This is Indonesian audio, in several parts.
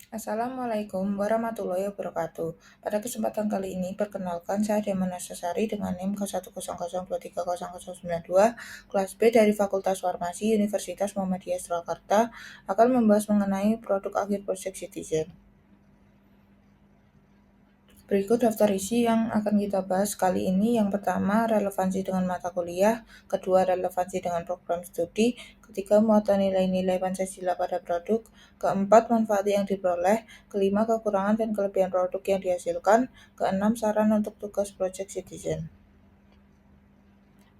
Assalamualaikum warahmatullahi wabarakatuh. Pada kesempatan kali ini, perkenalkan saya Dema Nasasari dengan NIM K10023000092, kelas B dari Fakultas Farmasi Universitas Muhammadiyah Surakarta, akan membahas mengenai produk akhir Project Citizen. Berikut daftar isi yang akan kita bahas kali ini. Yang pertama, relevansi dengan mata kuliah. Kedua, relevansi dengan program studi. Ketiga, muatan nilai-nilai Pancasila pada produk. Keempat, manfaat yang diperoleh. Kelima, kekurangan dan kelebihan produk yang dihasilkan. Keenam, saran untuk tugas Project Citizen.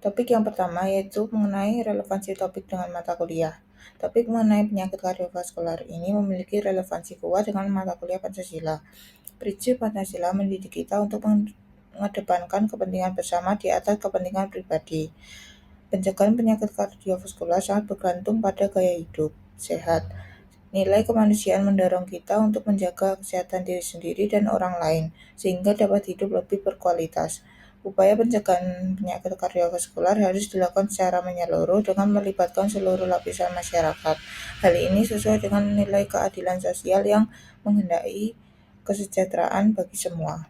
Topik yang pertama yaitu mengenai relevansi topik dengan mata kuliah. Topik mengenai penyakit kardiovaskular ini memiliki relevansi kuat dengan mata kuliah Pancasila. Prinsip Pancasila mendidik kita untuk mengedepankan kepentingan bersama di atas kepentingan pribadi. Pencegahan penyakit kardiovaskular sangat bergantung pada gaya hidup sehat. Nilai kemanusiaan mendorong kita untuk menjaga kesehatan diri sendiri dan orang lain, sehingga dapat hidup lebih berkualitas. Upaya pencegahan penyakit kardiovaskular harus dilakukan secara menyeluruh dengan melibatkan seluruh lapisan masyarakat. Hal ini sesuai dengan nilai keadilan sosial yang menghendaki kesejahteraan bagi semua.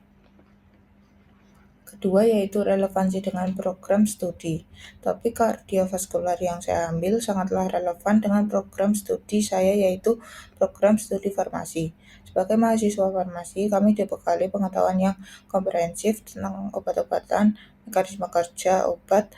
Kedua yaitu relevansi dengan program studi. Topik kardiovaskular yang saya ambil sangatlah relevan dengan program studi saya yaitu program studi farmasi. Sebagai mahasiswa farmasi, kami dibekali pengetahuan yang komprehensif tentang obat-obatan, mekanisme kerja obat,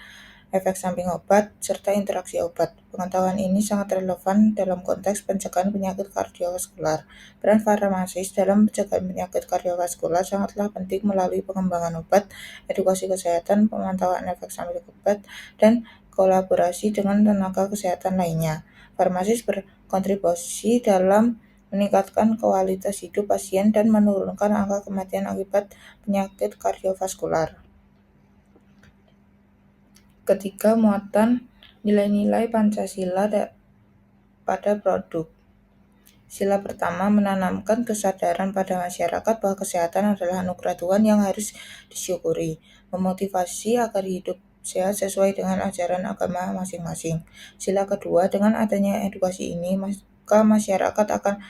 efek samping obat, serta interaksi obat. Pengetahuan ini sangat relevan dalam konteks pencegahan penyakit kardiovaskular. Peran farmasis dalam pencegahan penyakit kardiovaskular sangatlah penting melalui pengembangan obat, edukasi kesehatan, pemantauan efek samping obat, dan kolaborasi dengan tenaga kesehatan lainnya. Farmasis berkontribusi dalam meningkatkan kualitas hidup pasien dan menurunkan angka kematian akibat penyakit kardiovaskular. Ketiga, muatan nilai-nilai Pancasila pada produk. Sila pertama menanamkan kesadaran pada masyarakat bahwa kesehatan adalah anugerah Tuhan yang harus disyukuri, memotivasi agar hidup sehat sesuai dengan ajaran agama masing-masing. Sila kedua, dengan adanya edukasi ini, maka masyarakat akan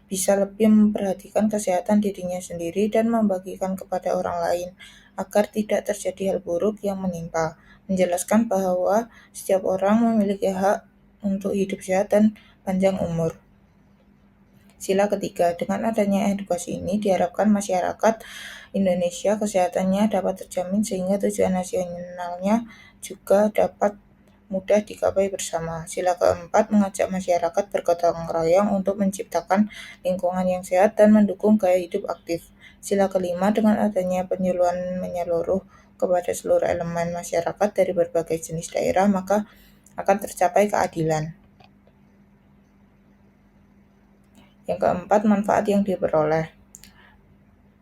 bisa lebih memperhatikan kesehatan dirinya sendiri dan membagikan kepada orang lain agar tidak terjadi hal buruk yang menimpa. Menjelaskan bahwa setiap orang memiliki hak untuk hidup sehat dan panjang umur. Sila ketiga, dengan adanya edukasi ini diharapkan masyarakat Indonesia kesehatannya dapat terjamin sehingga tujuan nasionalnya juga dapat mudah dicapai bersama. Sila keempat, mengajak masyarakat bergotong royong untuk menciptakan lingkungan yang sehat dan mendukung gaya hidup aktif. Sila kelima, dengan adanya penyuluhan menyeluruh kepada seluruh elemen masyarakat dari berbagai jenis daerah, maka akan tercapai keadilan. Yang keempat, manfaat yang diperoleh.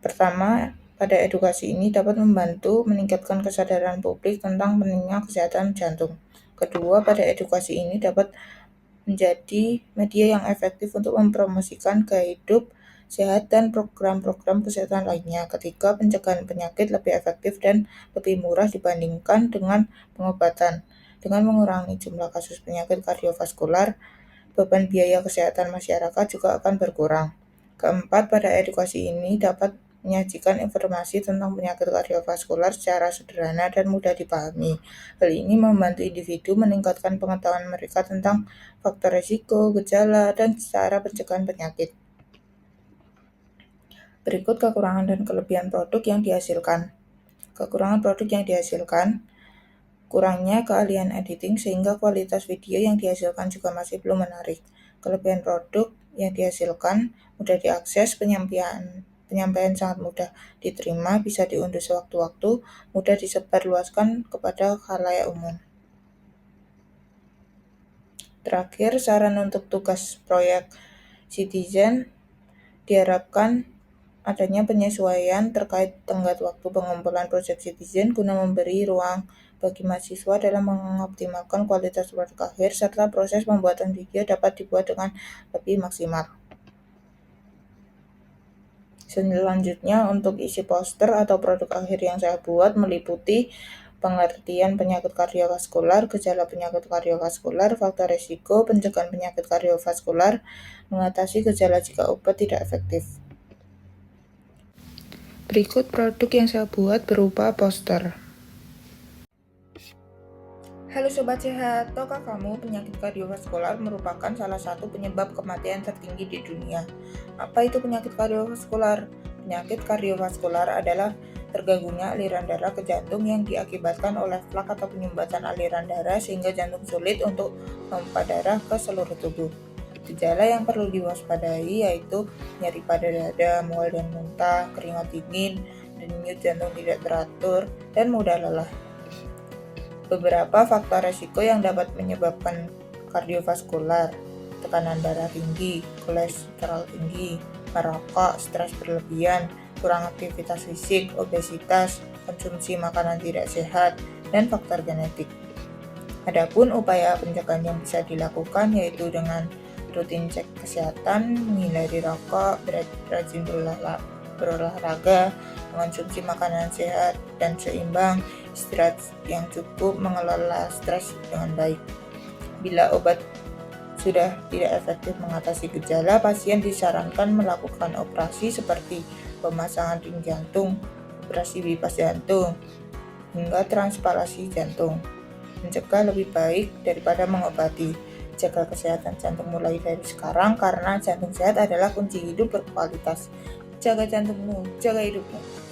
Pertama, pada edukasi ini dapat membantu meningkatkan kesadaran publik tentang pentingnya kesehatan jantung. Kedua, pada edukasi ini dapat menjadi media yang efektif untuk mempromosikan gaya hidup sehat dan program-program kesehatan lainnya. Ketiga, pencegahan penyakit lebih efektif dan lebih murah dibandingkan dengan pengobatan. Dengan mengurangi jumlah kasus penyakit kardiovaskular, beban biaya kesehatan masyarakat juga akan berkurang. Keempat, pada edukasi ini dapat menyajikan informasi tentang penyakit kardiovaskular secara sederhana dan mudah dipahami. Hal ini membantu individu meningkatkan pengetahuan mereka tentang faktor risiko, gejala, dan cara pencegahan penyakit. Berikut kekurangan dan kelebihan produk yang dihasilkan. Kekurangan produk yang dihasilkan, kurangnya keahlian editing sehingga kualitas video yang dihasilkan juga masih belum menarik. Kelebihan produk yang dihasilkan mudah diakses, penyampaian sangat mudah diterima, bisa diunduh sewaktu-waktu, mudah disebarluaskan kepada khalayak umum. Terakhir, saran untuk tugas proyek Citizen diharapkan adanya penyesuaian terkait tenggat waktu pengumpulan Project Citizen guna memberi ruang bagi mahasiswa dalam mengoptimalkan kualitas produk akhir serta proses pembuatan video dapat dibuat dengan lebih maksimal. Selanjutnya, untuk isi poster atau produk akhir yang saya buat meliputi pengertian penyakit kardiovaskular, gejala penyakit kardiovaskular, faktor risiko, pencegahan penyakit kardiovaskular, mengatasi gejala jika obat tidak efektif. Berikut produk yang saya buat berupa poster. Halo Sobat Sehat, tahukah kamu penyakit kardiovaskular merupakan salah satu penyebab kematian tertinggi di dunia? Apa itu penyakit kardiovaskular? Penyakit kardiovaskular adalah terganggunya aliran darah ke jantung yang diakibatkan oleh plak atau penyumbatan aliran darah sehingga jantung sulit untuk memompa darah ke seluruh tubuh. Gejala yang perlu diwaspadai yaitu nyeri pada dada, mual dan muntah, keringat dingin, denyut jantung tidak teratur, dan mudah lelah. Beberapa faktor risiko yang dapat menyebabkan kardiovaskular: tekanan darah tinggi, kolesterol tinggi, merokok, stres berlebihan, kurang aktivitas fisik, obesitas, konsumsi makanan tidak sehat, dan faktor genetik. Adapun upaya pencegahan yang bisa dilakukan yaitu dengan rutin cek kesehatan, menghindari rokok, rajin berolahraga, mengonsumsi makanan sehat dan seimbang, istirahat yang cukup, mengelola stres dengan baik. Bila obat sudah tidak efektif mengatasi gejala, pasien disarankan melakukan operasi seperti pemasangan ring jantung, operasi bypass jantung, hingga transplantasi jantung. Mencegah lebih baik daripada mengobati. Jaga kesehatan jantung mulai dari sekarang karena jantung sehat adalah kunci hidup berkualitas. Jaga jantungmu, jaga hidupmu.